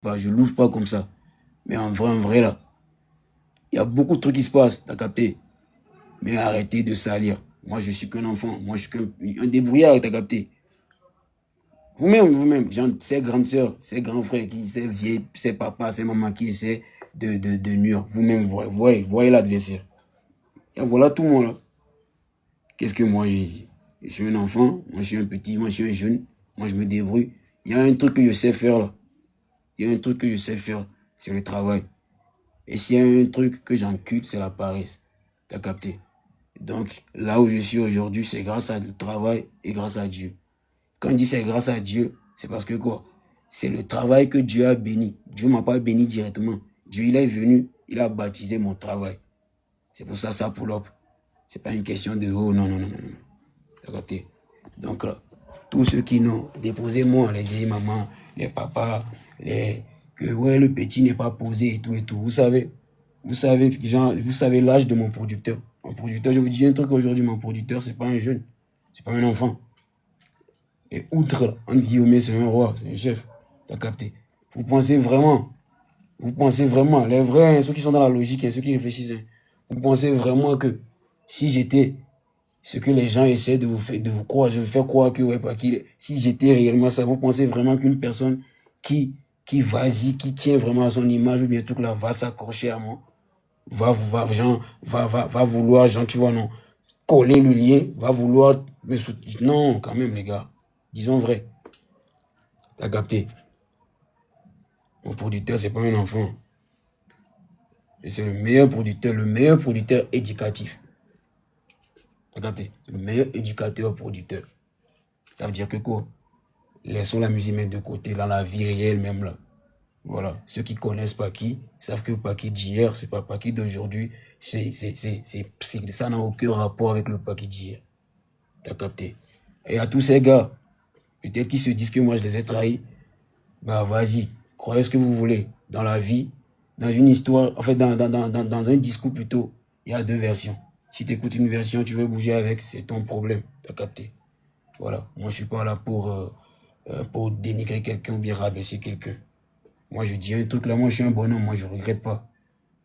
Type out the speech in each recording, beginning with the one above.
pas, je l'ouvre pas comme ça. Mais en vrai, là, il y a beaucoup de trucs qui se passent, t'as capté? Mais arrêtez de salir. Moi, je suis qu'un enfant. Moi, je suis qu'un débrouillard, t'as capté? Vous-même, genre, ces grandes sœurs, ces grands frères, ces vieilles, ces papas, ces mamans qui essaient de nuire. Vous-même, voyez l'adversaire. Et voilà tout moi, là. Qu'est-ce que moi, j'ai dit? Je suis un enfant, moi, je suis un petit, moi, je suis un jeune. Moi, je me débrouille. Il y a un truc que je sais faire, là. Il y a un truc que je sais faire, c'est le travail. Et s'il y a un truc que j'encule, c'est la paresse. T'as capté? Donc, là où je suis aujourd'hui, c'est grâce à le travail et grâce à Dieu. Quand on dit c'est grâce à Dieu, c'est parce que quoi? C'est le travail que Dieu a béni. Dieu ne m'a pas béni directement. Dieu, il est venu, il a baptisé mon travail. C'est pour ça, ça pull up. C'est pas une question de oh non, non, non, non, non. T'as capté? Donc là, tous ceux qui n'ont déposé moi, les vieilles mamans, les papas, que ouais, le petit n'est pas posé et tout et tout. Vous savez l'âge de mon producteur. Mon producteur, je vous dis un truc aujourd'hui, mon producteur, c'est pas un jeune, c'est pas un enfant. Et outre, entre guillemets, c'est un roi, c'est un chef. T'as capté? Vous pensez vraiment, les vrais, ceux qui sont dans la logique et ceux qui réfléchissent, vous pensez vraiment que si j'étais ce que les gens essaient de vous faire, de vous croire, je vous faire croire que, ouais, si j'étais réellement ça, vous pensez vraiment qu'une personne qui tient vraiment à son image ou bien tout là, va s'accrocher à moi, va vouloir, genre, tu vois, non, coller le lien, va vouloir me soutenir. Non, quand même, les gars, disons vrai. T'as capté? Mon producteur, c'est pas un enfant. Et c'est le meilleur producteur éducatif. T'as capté? Le meilleur éducateur producteur. Ça veut dire que quoi? Laissons la musique mettre de côté dans la vie réelle même là. Voilà. Ceux qui connaissent Paki savent que Paki d'hier, c'est pas Paki d'aujourd'hui. Ça n'a aucun rapport avec le Paki d'hier. T'as capté? Et à tous ces gars, peut-être qu'ils se disent que moi je les ai trahis. Bah vas-y, croyez ce que vous voulez. Dans la vie, dans une histoire, en fait dans un discours plutôt, il y a deux versions. Si tu écoutes une version, tu veux bouger avec, c'est ton problème. T'as capté? Voilà. Moi je suis pas là pour dénigrer quelqu'un ou bien rabaisser quelqu'un. Moi je dis un truc là, moi je suis un bonhomme, moi je regrette pas.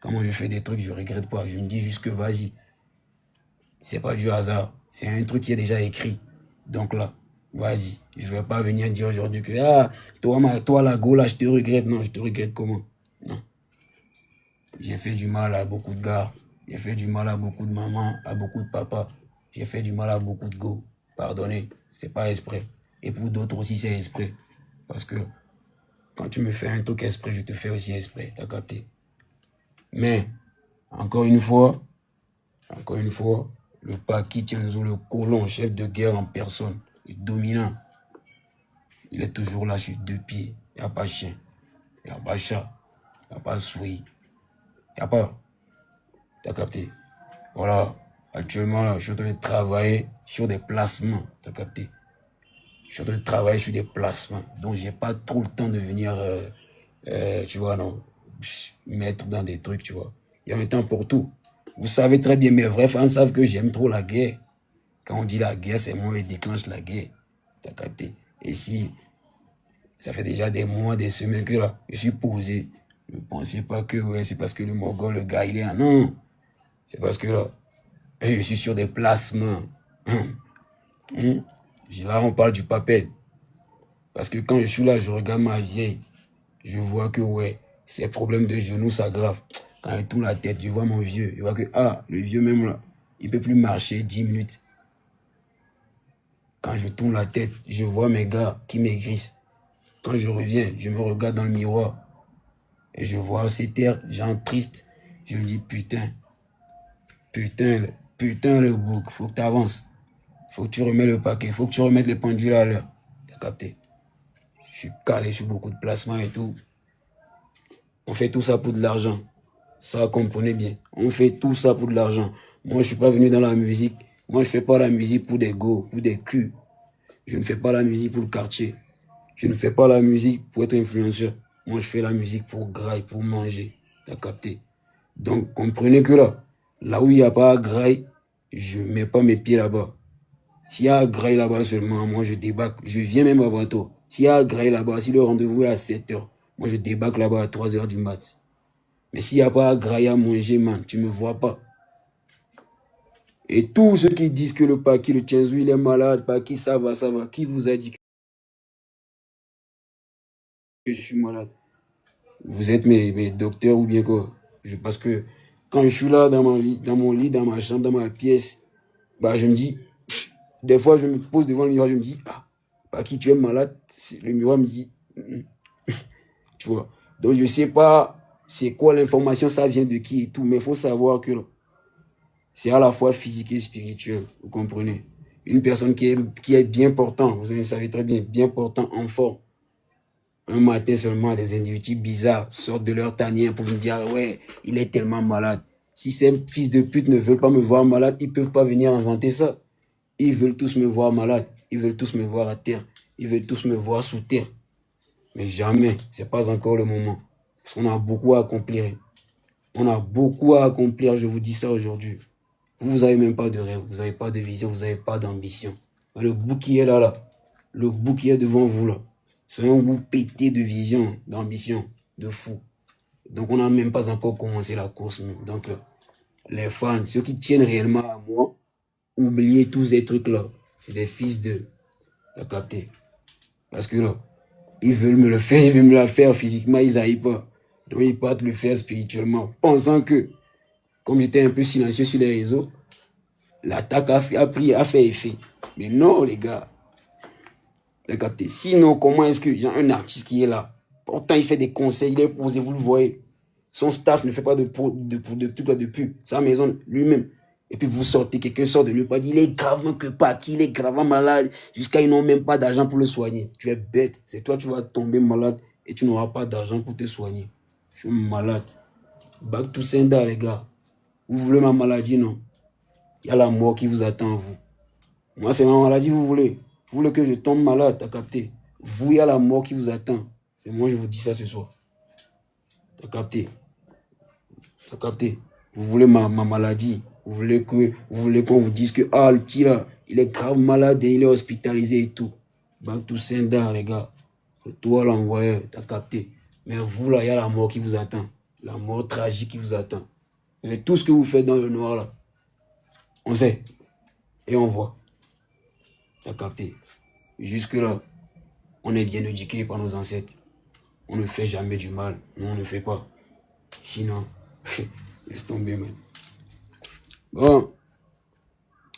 Quand moi je fais des trucs, je regrette pas. Je me dis juste que vas-y. C'est pas du hasard. C'est un truc qui est déjà écrit. Donc là, vas-y. Je vais pas venir dire aujourd'hui que ah, toi la go là, je te regrette. Non, je te regrette comment? Non. J'ai fait du mal à beaucoup de gars. J'ai fait du mal à beaucoup de mamans, à beaucoup de papas. J'ai fait du mal à beaucoup de go. Pardonnez, c'est pas exprès. Et pour d'autres aussi, c'est exprès. Parce que quand tu me fais un truc exprès, je te fais aussi exprès. T'as capté? Mais, encore une fois, le Paki Tianzou, le colon, chef de guerre en personne, le dominant, il est toujours là sur deux pieds. Il n'y a pas chien, il n'y a pas chat, il n'y a pas souris, il n'y a pas. T'as capté? Voilà. Actuellement, là, je suis en train de travailler sur des placements. T'as capté? Je suis en train de travailler sur des placements. Donc, j'ai pas trop le temps de venir, tu vois, non, mettre dans des trucs, tu vois. Il y a un temps pour tout. Vous savez très bien, mes vrais fans savent que j'aime trop la guerre. Quand on dit la guerre, c'est moi qui déclenche la guerre. T'as capté? Et si ça fait déjà des mois, des semaines que là, je suis posé. Ne pensez pas que ouais, c'est parce que le Mogol, le gars, il est un. Non. C'est parce que là, je suis sur des placements. Là, on parle du papel. Parce que quand je suis là, je regarde ma vieille. Je vois que ouais, ses problèmes de genoux s'aggravent. Quand il tourne la tête, je vois mon vieux. Je vois que, ah, le vieux même là, il ne peut plus marcher 10 minutes. Quand je tourne la tête, je vois mes gars qui maigrissent. Quand je reviens, je me regarde dans le miroir et je vois ces terres, gens tristes. Je me dis, putain, le bouc, faut que tu avances. Faut que tu remets le paquet, faut que tu remettes les pendules à l'heure. T'as capté? Je suis calé sur beaucoup de placements et tout. On fait tout ça pour de l'argent. Ça, comprenez bien. On fait tout ça pour de l'argent. Moi, je suis pas venu dans la musique. Moi, je fais pas la musique pour des go, pour des culs. Je ne fais pas la musique pour le quartier. Je ne fais pas la musique pour être influenceur. Moi, je fais la musique pour graille, pour manger. T'as capté? Donc, comprenez que là où il n'y a pas à graille, je ne mets pas mes pieds là-bas. S'il y a à graille là-bas seulement, moi, je débarque. Je viens même avant toi. S'il y a à graille là-bas, si le rendez-vous est à 7 heures, Moi, je débarque là-bas à 3 h du mat. Mais s'il n'y a pas à grailler à manger, man, tu ne me vois pas. Et tous ceux qui disent que le Paki, le Tienzou, il est malade, Paki, ça va, ça va. Qui vous a dit que je suis malade? Vous êtes mes docteurs ou bien quoi? Parce que quand je suis là dans mon lit, dans ma chambre, dans ma pièce, bah, je me dis, des fois, je me pose devant le miroir, je me dis, ah, Paki, tu es malade? Le miroir me dit, tu vois. Donc, je ne sais pas c'est quoi l'information, ça vient de qui et tout, mais il faut savoir que c'est à la fois physique et spirituel, vous comprenez? Une personne qui est bien portant, vous le savez très bien, bien portant, en forme. Un matin seulement, des individus bizarres sortent de leur tanière pour me dire, ouais, il est tellement malade. Si ces fils de pute ne veulent pas me voir malade, ils ne peuvent pas venir inventer ça. Ils veulent tous me voir malade. Ils veulent tous me voir à terre. Ils veulent tous me voir sous terre. Mais jamais, ce n'est pas encore le moment. Parce qu'on a beaucoup à accomplir. On a beaucoup à accomplir, je vous dis ça aujourd'hui. Vous n'avez même pas de rêve, vous n'avez pas de vision, vous n'avez pas d'ambition. Le bout qui est là, le bout qui est devant vous, là, c'est un bout pété de vision, d'ambition, de fou. Donc, on n'a même pas encore commencé la course. Donc, les fans, ceux qui tiennent réellement à moi, oubliez tous ces trucs-là. C'est des fils de... T'as capté? Parce que là, ils veulent me le faire, ils veulent me la faire physiquement, ils n'arrivent pas. Donc, ils partent le faire spirituellement, pensant que, comme j'étais un peu silencieux sur les réseaux, l'attaque a fait effet. Mais non, les gars. T'as capté? Sinon, comment est-ce que j'ai un artiste qui est là? Pourtant, il fait des conseils, il est posé, vous le voyez. Son staff ne fait pas de trucs là de pub. Sa maison, lui-même. Et puis vous sortez, quelqu'un sort de lui, pas dit, il est gravement que pas, qu'il est gravement malade, jusqu'à ils n'ont même pas d'argent pour le soigner. Tu es bête. C'est toi, tu vas tomber malade et tu n'auras pas d'argent pour te soigner. Je suis malade. Back to sender, les gars. Vous voulez ma maladie, non? Il y a la mort qui vous attend, vous. Moi, c'est ma maladie, vous voulez. Vous voulez que je tombe malade, t'as capté. Vous, il y a la mort qui vous attend. C'est moi, je vous dis ça ce soir. T'as capté. T'as capté. Vous voulez ma maladie. Vous voulez qu'on vous dise que, ah, le petit là, il est grave malade et il est hospitalisé et tout. Back to sender, les gars. C'est toi l'envoyeur, t'as capté. Mais vous, là, il y a la mort qui vous attend. La mort tragique qui vous attend. Et tout ce que vous faites dans le noir, là, on sait. Et on voit. T'as capté. Jusque-là, on est bien éduqué par nos ancêtres. On ne fait jamais du mal. Non, on ne fait pas. Sinon, laisse tomber, man. Bon,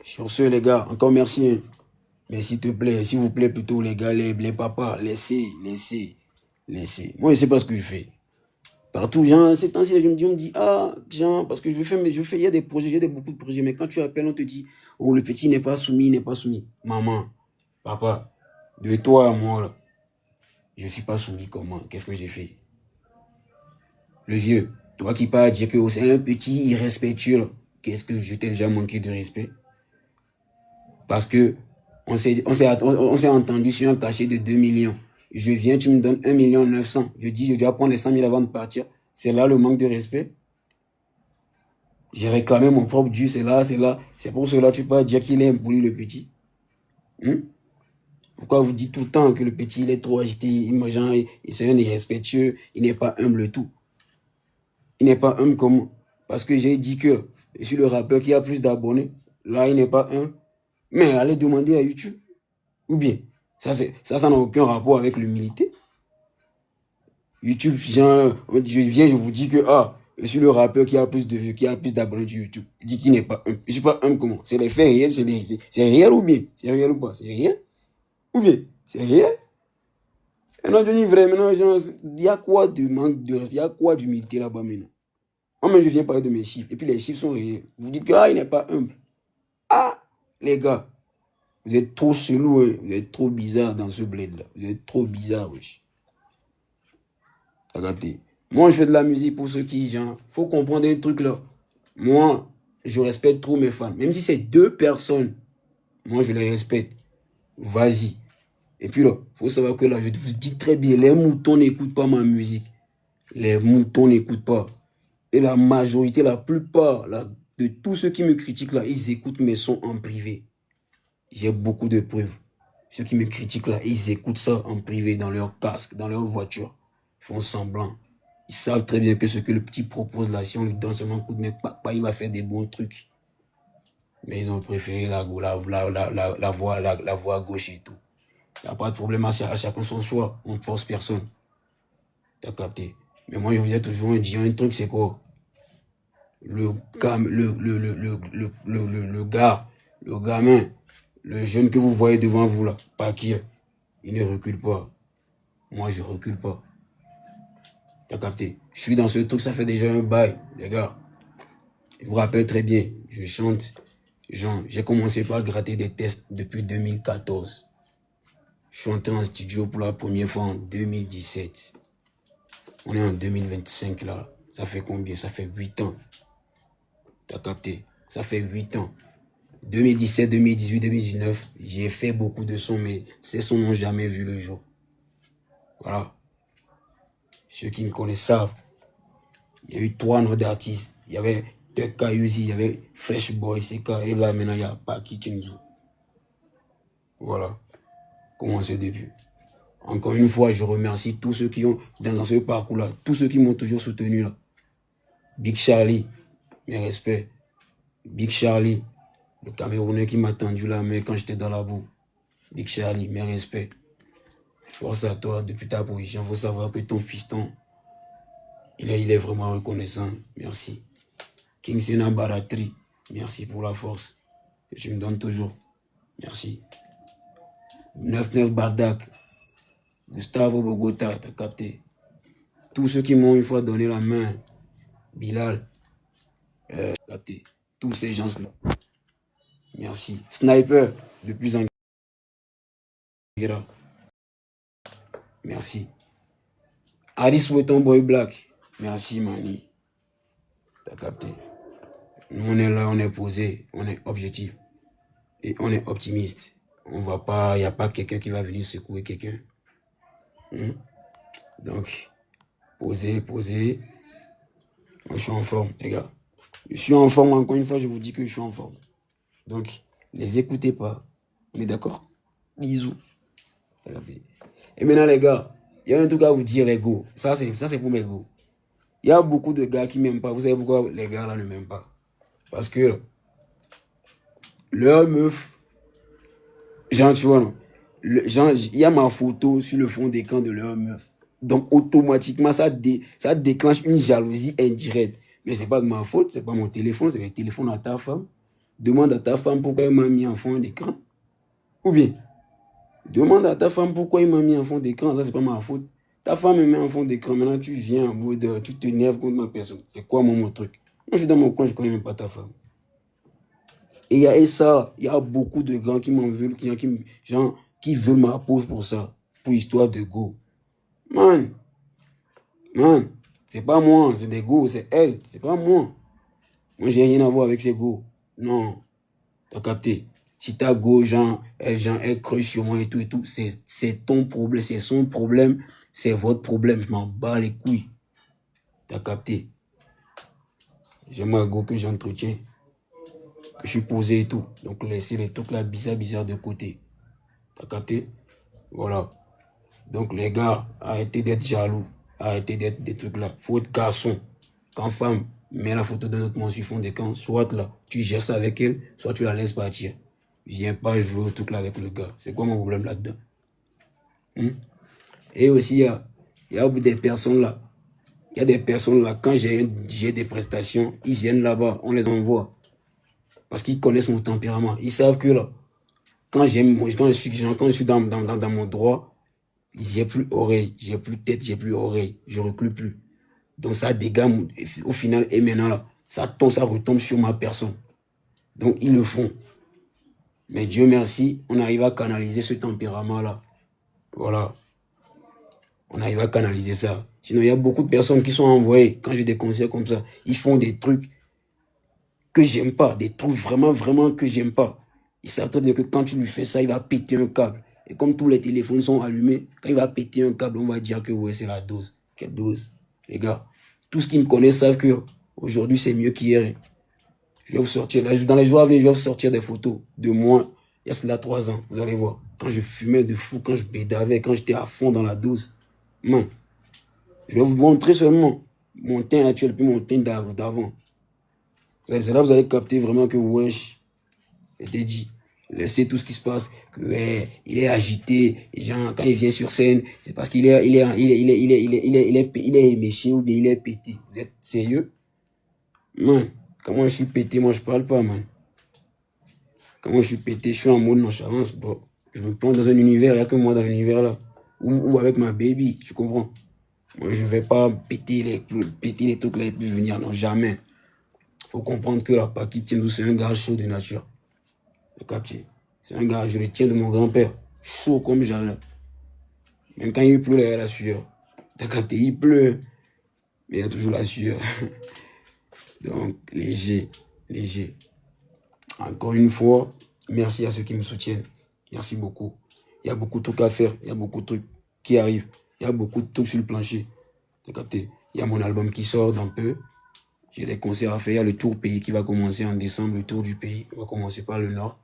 sur ce, les gars, encore merci. Hein. Mais s'il te plaît, s'il vous plaît, plutôt, les gars, les papas, laissez. Moi, je ne sais pas ce que je fais. Partout, Jean, ces temps-ci, je me dis, ah, Jean, parce que il y a des projets, j'ai beaucoup de projets, mais quand tu appelles, on te dit, oh, le petit n'est pas soumis, n'est pas soumis. Maman, papa, de toi à moi, là, je ne suis pas soumis comment? Qu'est-ce que j'ai fait? Le vieux, toi qui parles dire que c'est un petit irrespectueux, qu'est-ce que je t'ai déjà manqué de respect? Parce que on s'est entendu sur un cachet de 2 millions. Je viens, tu me donnes 1,9 million. Je dis, je dois prendre les 100 000 avant de partir. C'est là le manque de respect. J'ai réclamé mon propre dû, c'est là. C'est pour cela que tu peux dire qu'il est impoli, le petit. Pourquoi vous dites tout le temps que le petit, il est trop agité, c'est un irrespectueux, il n'est pas humble et tout. Il n'est pas humble comme moi. Parce que j'ai dit que je suis le rappeur qui a plus d'abonnés. Là, il n'est pas humble. Mais allez demander à YouTube. Ou bien, ça n'a aucun rapport avec l'humilité. YouTube, je viens, je vous dis que je suis le rappeur qui a plus de vues, qui a plus d'abonnés sur YouTube. Je dis qu'il n'est pas humble. Je ne suis pas humble comment? C'est les faits réels, c'est réel ou bien? C'est réel ou pas? C'est réel? Ou bien? C'est réel? Et non, je dis vraiment, il y a quoi de manque de respect? Il y a quoi d'humilité là-bas maintenant? Moi, je viens parler de mes chiffres. Et puis les chiffres sont réels. Vous dites que il n'est pas humble. Ah, les gars, vous êtes trop chelou, hein. Vous êtes trop bizarre dans ce bled-là. Vous êtes trop bizarre, wesh. T'as capté? Moi, je fais de la musique pour ceux qui, faut comprendre un truc là. Moi, je respecte trop mes fans. Même si c'est 2 personnes, moi, je les respecte. Vas-y. Et puis là, faut savoir que là, je vous dis très bien, les moutons n'écoutent pas ma musique. Les moutons n'écoutent pas. Et la majorité, la plupart de tous ceux qui me critiquent là, ils écoutent mes sons en privé. J'ai beaucoup de preuves. Ceux qui me critiquent là, ils écoutent ça en privé, dans leur casque, dans leur voiture. Ils font semblant. Ils savent très bien que ce que le petit propose là, si on lui donne seulement un coup de main, papa, il va faire des bons trucs. Mais ils ont préféré la voie à gauche et tout. Il n'y a pas de problème à chacun son choix. On ne force personne. T'as capté. Mais moi, je vous ai toujours dit un truc, c'est quoi? Le gamin, le jeune que vous voyez devant vous là, pas qui, il ne recule pas. Moi, je recule pas. T'as capté? Je suis dans ce truc, ça fait déjà un bail, les gars. Je vous rappelle très bien, je chante. J'ai commencé par gratter des tests depuis 2014. Je suis entré en studio pour la première fois en 2017. On est en 2025 là. Ça fait combien? Ça fait 8 ans. T'as capté? Ça fait 8 ans. 2017, 2018, 2019, j'ai fait beaucoup de sons, mais ces sons n'ont jamais vu le jour. Voilà. Ceux qui me connaissent savent. Il y a eu 3 noms d'artistes. Il y avait Tuck Yuzi, il y avait Fresh Boy, CK, et là maintenant il n'y a pas qui Kinzu. Voilà. Comment c'est début. Encore une fois, je remercie tous ceux qui ont, dans ce parcours-là, tous ceux qui m'ont toujours soutenu là. Big Charlie, mes respects. Big Charlie, le Camerounais qui m'a tendu la main quand j'étais dans la boue. Big Charlie, mes respects. Force à toi, depuis ta position, il faut savoir que ton fiston, il est vraiment reconnaissant. Merci. King Sena Baratri, merci pour la force que tu me donnes toujours. Merci. 99 Bardak, Gustavo Bogota, t'as capté. Tous ceux qui m'ont une fois donné la main, Bilal, capté. Tous ces gens-là. Merci. Sniper, de plus en guerre. Merci. Alice Wetton Boy Black, merci Mani. T'as capté. Nous on est là, on est posé, on est objectif. Et on est optimiste. On va pas, il n'y a pas quelqu'un qui va venir secouer quelqu'un. Donc, posez. Moi, je suis en forme, les gars. Je suis en forme, encore une fois, je vous dis que je suis en forme. Donc, les écoutez pas. On est d'accord? Bisous. Et maintenant, les gars, il y a un truc à vous dire, les gars. Ça, c'est pour mes gars. Il y a beaucoup de gars qui m'aiment pas. Vous savez pourquoi les gars là ne m'aiment pas? Parce que leur meuf, genre, tu vois, non? Il y a ma photo sur le fond d'écran de leur meuf. Donc, automatiquement, ça déclenche une jalousie indirecte. Mais c'est pas de ma faute, c'est pas mon téléphone, c'est le téléphone à ta femme. Demande à ta femme pourquoi elle m'a mis en fond d'écran. Ou bien, demande à ta femme pourquoi il m'a mis en fond d'écran. Ça, c'est pas ma faute. Ta femme me met en fond d'écran. Maintenant, tu viens en bout de... Tu t'énerves contre ma personne. C'est quoi mon truc? Moi, je suis dans mon coin, je connais même pas ta femme. Et il y a beaucoup de gars qui m'en veulent, qui veulent ma pause pour ça. Pour histoire de go. Man, c'est pas moi, c'est des go, c'est elle, c'est pas moi. Moi, j'ai rien à voir avec ces go. Non, t'as capté. Si ta go, elle creuse sur moi et tout, c'est ton problème, c'est son problème, c'est votre problème. Je m'en bats les couilles. T'as capté. J'ai ma go que j'entretiens, que je suis posé et tout. Donc, laissez les trucs là bizarres de côté. T'as capté? Voilà. Donc, les gars, arrêtez d'être jaloux. Arrêtez d'être des trucs là. Faut être garçon. Quand femme met la photo de notre monde sur fond d'écran, soit là, tu gères ça avec elle, soit tu la laisses partir. Viens pas jouer au truc là avec le gars. C'est quoi mon problème là-dedans? Et aussi, il y a des personnes là. Il y a des personnes là, quand j'ai des prestations, ils viennent là-bas, on les envoie. Parce qu'ils connaissent mon tempérament. Ils savent que là, quand je suis dans mon droit, j'ai plus oreille, j'ai plus tête, j'ai plus oreille, je recule plus. Donc ça dégage au final et maintenant là, ça retombe sur ma personne. Donc ils le font. Mais Dieu merci, on arrive à canaliser ce tempérament là. Voilà. On arrive à canaliser ça. Sinon il y a beaucoup de personnes qui sont envoyées quand j'ai des concerts comme ça, ils font des trucs que j'aime pas, des trucs vraiment que j'aime pas. Ils savent très bien que quand tu lui fais ça, il va péter un câble. Et comme tous les téléphones sont allumés, quand il va péter un câble, on va dire que ouais, c'est la dose. Quelle dose? Les gars, tous ceux qui me connaissent savent que aujourd'hui c'est mieux qu'hier. Je vais vous sortir, dans les jours à venir, je vais vous sortir des photos de moi, il y a cela 3 ans, vous allez voir. Quand je fumais de fou, quand je bédavais, quand j'étais à fond dans la dose. Man, Je vais vous montrer seulement mon teint actuel puis mon teint d'avant. C'est là que vous allez capter vraiment que, wesh, je t'ai dit, laissez tout ce qui se passe, que ouais, il est agité, et genre, quand il vient sur scène, c'est parce qu'il est méché ou bien il est pété. Vous êtes sérieux? Man, quand moi je suis pété, moi je parle pas, man. Quand moi je suis pété, je suis en mode nonchalance, bro. Je me prends dans un univers, il n'y a que moi dans l'univers là. Ou avec ma baby, tu comprends? Moi je vais pas péter les trucs là et puis venir, non, jamais. Faut comprendre que la Paquita, c'est un gars chaud de nature. Le captier. C'est un gars, je le tiens de mon grand-père. Chaud comme jamais. Même quand il pleut, il y a la sueur. T'as capté, il pleut. Mais il y a toujours la sueur. Donc, léger, léger. Encore une fois, merci à ceux qui me soutiennent. Merci beaucoup. Il y a beaucoup de trucs à faire. Il y a beaucoup de trucs qui arrivent. Il y a beaucoup de trucs sur le plancher. T'as capté. Il y a mon album qui sort dans peu. J'ai des concerts à faire. Il y a le tour pays qui va commencer en décembre. Le tour du pays. On va commencer par le nord.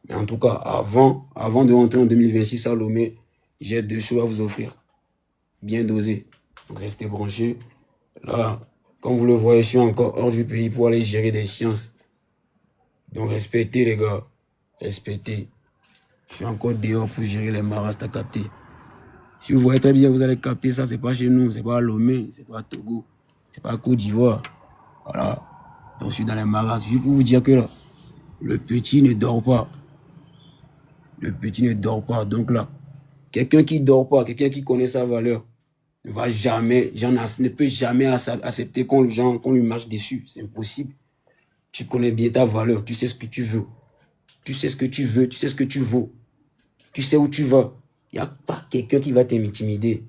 Mais en tout cas, avant de rentrer en 2026 à Lomé, j'ai 2 shows à vous offrir. Bien dosés. Donc restez branchés. Là, comme vous le voyez, je suis encore hors du pays pour aller gérer des sciences. Donc respectez les gars. Respectez. Je suis encore dehors pour gérer les maras à capter. Si vous voyez très bien, vous allez capter ça. C'est pas chez nous. C'est pas à Lomé. C'est pas à Togo. C'est pas à Côte d'Ivoire. Voilà. Donc je suis dans les maras. Juste pour vous dire que là, le petit ne dort pas. Le petit ne dort pas. Donc là, quelqu'un qui ne dort pas, quelqu'un qui connaît sa valeur, ne peut jamais accepter qu'on lui marche dessus. C'est impossible. Tu connais bien ta valeur. Tu sais ce que tu veux. Tu sais ce que tu veux. Tu sais ce que tu vaux. Tu sais où tu vas. Il n'y a pas quelqu'un qui va t'intimider.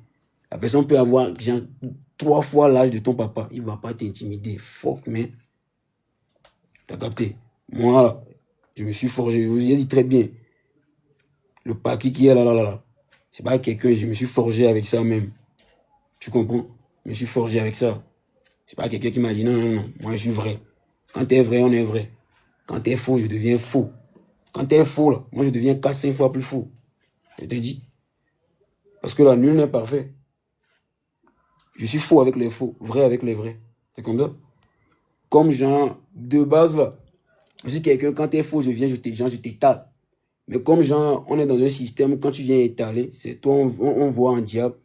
La personne peut avoir genre, 3 fois l'âge de ton papa. Il ne va pas t'intimider. Fuck, man. T'as capté? Moi, je me suis forgé. Je vous ai dit très bien. Le paquet qui est là. C'est pas quelqu'un, je me suis forgé avec ça même. Tu comprends? Je me suis forgé avec ça. C'est pas quelqu'un qui m'a dit non. Moi, je suis vrai. Quand t'es vrai, on est vrai. Quand t'es faux, je deviens faux. Quand t'es faux, là, moi, je deviens 4-5 fois plus faux. Je te dis. Parce que là, nul n'est parfait. Je suis faux avec les faux, vrai avec les vrais. C'est comme ça. Comme genre, de base, là, je suis quelqu'un, quand t'es faux, je t'étale. Mais comme genre, on est dans un système, quand tu viens étaler, c'est toi, on voit en diable.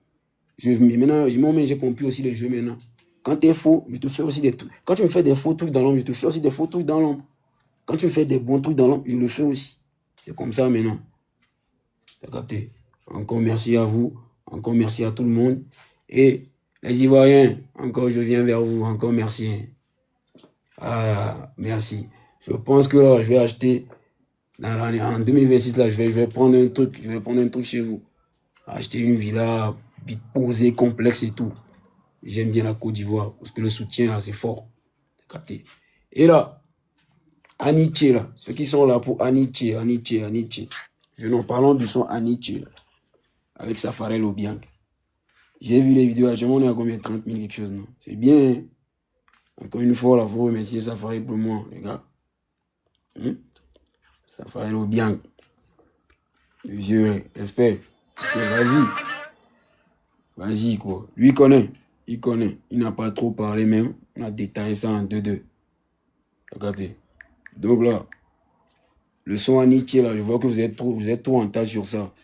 Maintenant, j'ai compris aussi le jeu maintenant. Quand t'es faux, je te fais aussi des trucs. Quand tu me fais des faux trucs dans l'ombre, je te fais aussi des faux trucs dans l'ombre. Quand tu fais des bons trucs dans l'ombre, je le fais aussi. C'est comme ça maintenant. T'as capté? Encore merci à vous. Encore merci à tout le monde. Et les Ivoiriens, encore je viens vers vous. Encore merci. Ah, merci. Je pense que là, je vais acheter dans l'année en 2026 là, je vais prendre un truc, chez vous. Acheter une villa posée, complexe et tout. J'aime bien la Côte d'Ivoire parce que le soutien là, c'est fort. Capté. Et là, Aniche là, ceux qui sont là pour Aniche. Nous parlons du son Aniche là, avec Safarel Obiang. J'ai vu les vidéos, je m'en ai à combien? 30 000 quelque chose, non? C'est bien. Hein? Encore une fois, là, faut remercier Safarel pour moi, les gars. Safarel Obiang. Le vieux, respect. Vas-y. Vas-y, quoi. Lui, il connaît. Il n'a pas trop parlé même. On a détaillé ça en 2-2. Regardez. Donc là, le son Aniche, là, je vois que vous êtes trop en tas sur ça.